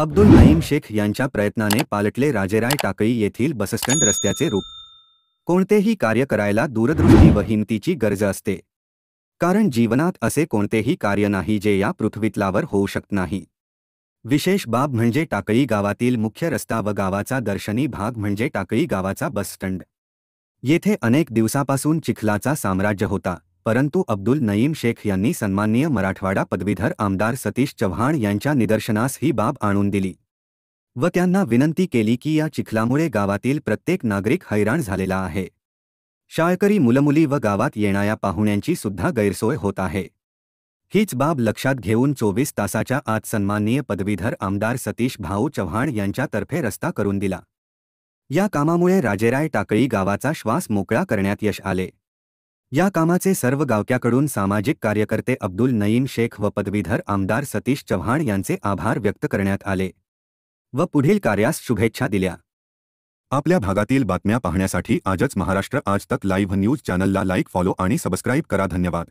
अब्दुल नईम शेख यांच्या प्रयत्नाने पालटले राजेराय टाकळी येथील बसस्टँड रस्त्याचे रूप। कोणतेही कार्य करायला दूरदृष्टी व हिमतीची गरज असते, कारण जीवनात असे कोणतेही कार्य नाही जे या पृथ्वीतलावर होऊ शकत नाही। विशेष बाब म्हणजे टाकळी गावातील मुख्य रस्ता व गावाचा दर्शनी भाग म्हणजे टाकळी गावाचा बसस्टँड। येथे अनेक दिवसापासून चिखलाचा साम्राज्य होता, परंतु अब्दुल नईम शेख यांनी सन्माननीय मराठवाडा पदवीधर आमदार सतीश चव्हाण यांच्या निदर्शनास ही बाब आणून दिली व त्यांना विनंती केली की या चिखलामुळे गावातील प्रत्येक नागरिक हैराण झालेला आहे। शाळकरी मुलमुली व गावात येणाऱ्या पाहुण्यांची सुद्धा गैरसोय होत आहे। हीच बाब लक्षात घेऊन 24 तासाच्या आत सन्माननीय पदवीधर आमदार सतीश भाऊ चव्हाण यांच्यातर्फे रस्ता करून दिला। या कामामुळे राजेराय टाकळी गावाचा श्वास मोकळा करण्यात यश आले। या कामाचे सर्व गावकऱ्यांकडून सामाजिक कार्यकर्ते अब्दुल नईम शेख व पदवीधर आमदार सतीश चव्हाण यांचे आभार व्यक्त करण्यात आले व पुढील कार्यास शुभेच्छा दिल्या। आपल्या भागातील बातम्या पाहण्यासाठी आजच महाराष्ट्र आज तक लाईव्ह न्यूज चॅनलला लाईक, फॉलो आणि सबस्क्राईब करा। धन्यवाद।